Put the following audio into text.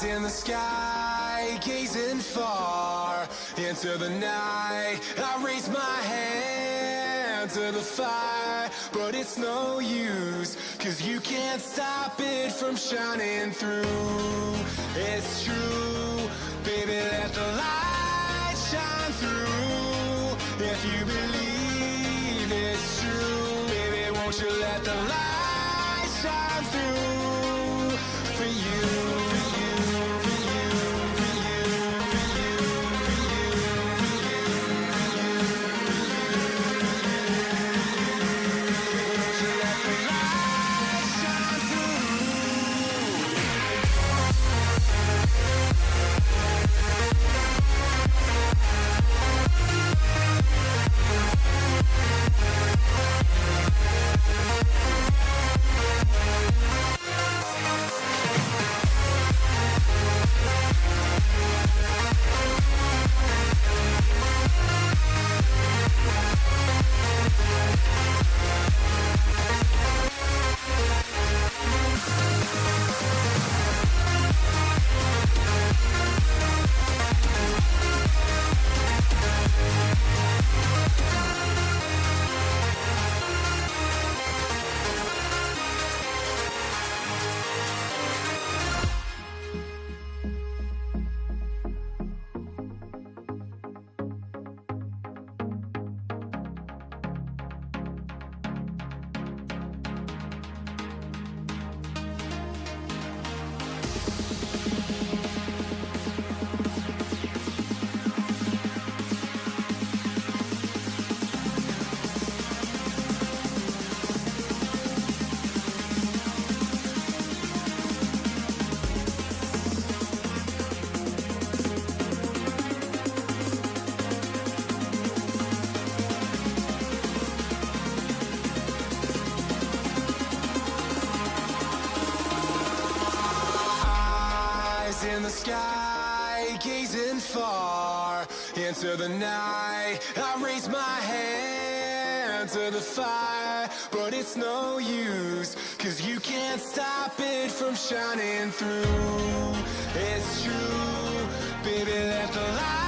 in the sky, gazing far into the night. I raise my hand to the fire, but it's no use, 'cause you can't stop it from shining through. It's true, baby, let the light shine through. If you believe it's true, baby, won't you let the light shine through for you, for you, for you, for you, for you, for you, for you, for you, won't you let the light shine through? In the sky, gazing far into the night. I raise my hand to the fire, but it's no use, 'cause you can't stop it from shining through. It's true, baby, let the light